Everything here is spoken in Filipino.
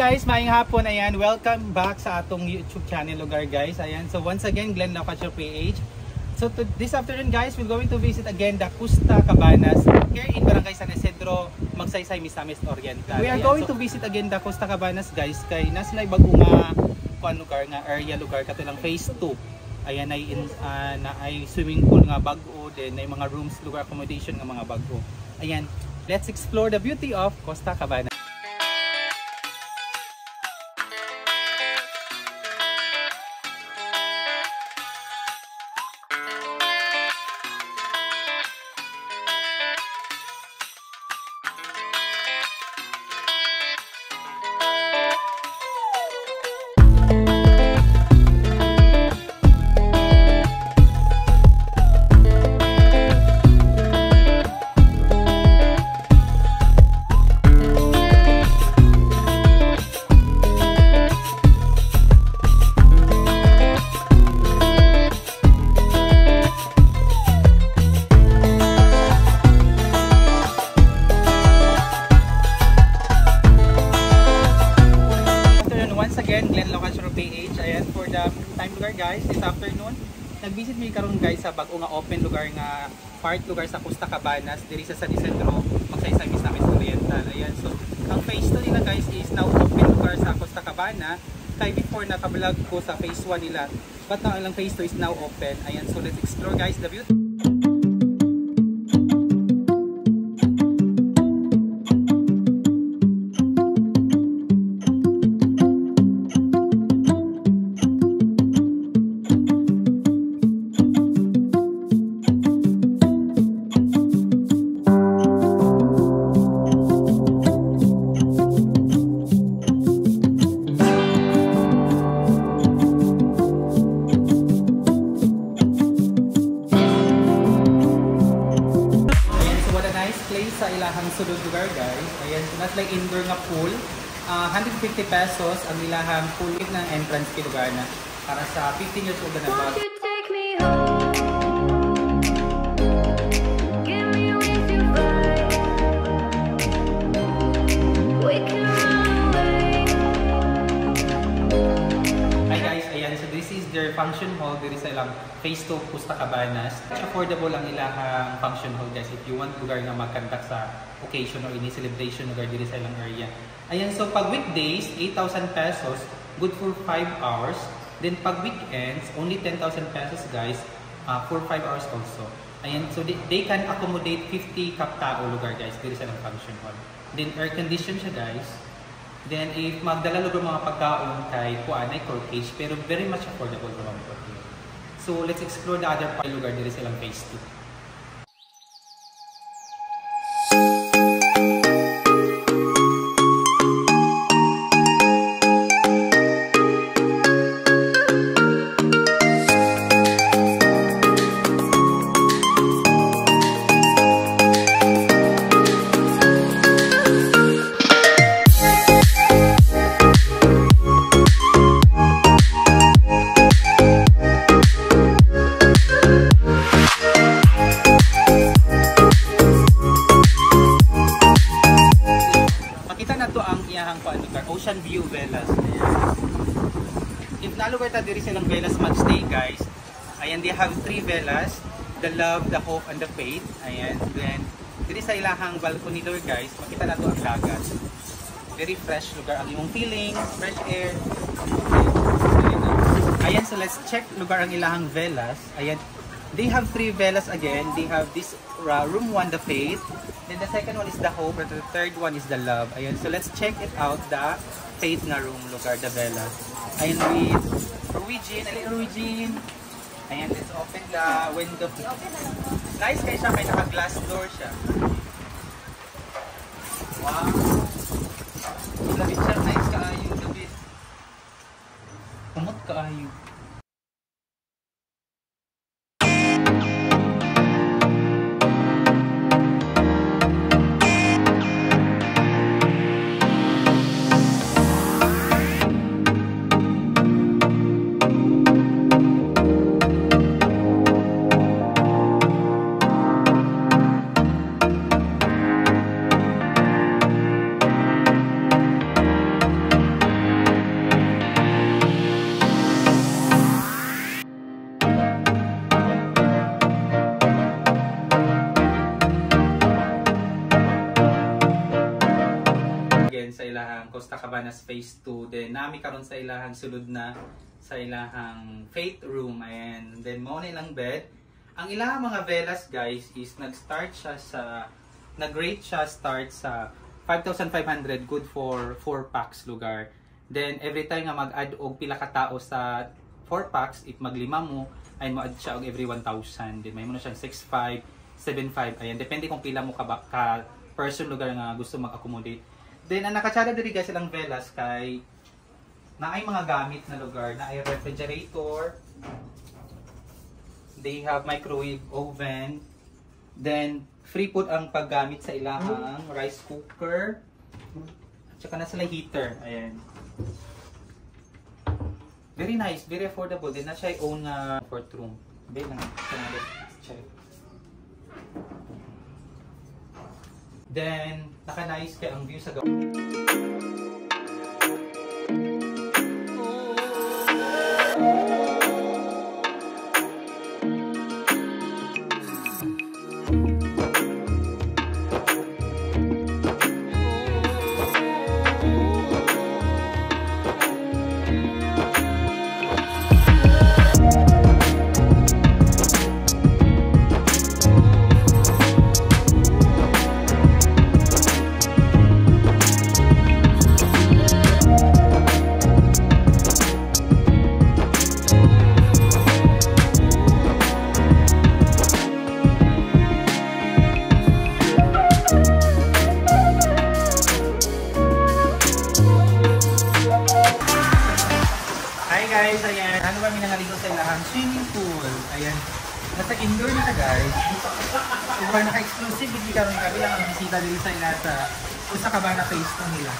guys, maayong hapon. Ayan, welcome back sa atong YouTube channel lugar guys. Ayan, so once again, Glenn Laucacho PH. So this afternoon guys, we're going to visit again the Costa Cabanas here in Barangay San Isidro, Magsaysay, Misamis Oriental. We are going to visit again the Costa Cabanas guys, kay naslay bago nga kuan lugar nga area lugar katulang phase 2. Ayan ay swimming pool nga bago, then ay mga rooms lugar accommodation nga mga bago. Ayan, let's explore the beauty of Costa Cabanas. Ayan, for the time lugar guys, this afternoon nag-visit mi karon guys sa bago nga open lugar nga part lugar sa Costa Cabanas diri sa San Isidro, Magsaysay, Misamis Oriental. Ayan, so ang phase 2 nila guys is now open lugar sa Costa Cabana. Kay before naka-vlog ko sa phase 1 nila, but now ang phase 2 is now open. Ayan, so let's explore guys the beauty. Sa ilahang sulod lugar guys. Ayan, so that's like indoor nga pool. 150 pesos ang ilahang pool ng entrance fee lugar na para sa 15 years old na ba. Their function hall diri sa ilang phase 2 Costa Cabanas. Affordable ang ilahang function hall guys if you want lugar nga mag-conduct sa occasion or any celebration lugar diri sa ilang area. Ayan, so pag weekdays 8,000 pesos, good for 5 hours. Then pag weekends only 10,000 pesos guys, for 5 hours also. Ayan, so they can accommodate 50 kaptao lugar guys diri sa ilang function hall. Then air condition siya guys. Then if magdala lugar mga pagkaon kay kuanay corkage, pero very much affordable naman po. So let's explore the other part lugar diri sa ilang phase 2. Ocean View Velas. If nalugar ta diri silang Velas magstay guys, ayan, they have 3 velas, the love, the hope, and the faith. Ayan, then diri sa ilahang balcony door guys, makita nato ang dagat. Very fresh lugar ang imong feeling, fresh air. Ayan, so let's check lugar ang ilahang velas. Ayan, they have 3 velas again. They have this room 1, the faith. Then the second one is the hope, and the third one is the love. Ayan, so let's check it out, the faith na room lugar, the velas. Ayan, with Ruijin. Ayan, let's open the window. Nice kayo siya, may naka-glass door siya. Wow! Labit siya, nice kaayo, labit. Kumot kaayo. ilahang Costa Cabanas Phase 2. Then nami karon sa ilahang sulod na sa ilahang Faith Room. Ayan. Then mo na ilang bed. Ang ilahang mga velas guys is nag-rate siya start sa 5,500, good for 4 packs lugar. Then every time nga mag-add og pila ka tao sa 4 packs, if maglima mo, ay mo-add siya og every 1,000. Then may mo na siyang 6,500, 7,500. Ayan, depende kung pila mo ka person lugar nga gusto mag-accommodate. Then ang nakatsada diri guys silang velas kay naay mga gamit na lugar, naay refrigerator. They have microwave oven. Then free food ang paggamit sa ilahang rice cooker. At saka na sila heater. Ayan. Very nice, very affordable. Then na siya own na fourth room. Bay lang. Check. Then naka-nice kay ang view sa guys, ayan. Ano ba minangaligo sa ilahang swimming pool? Ayan. Nasa indoor na guys. Or naka-exclusive hindi ka rin kabilang ang bisita dito sa ila sa Costa Cabana Phase 2 nila.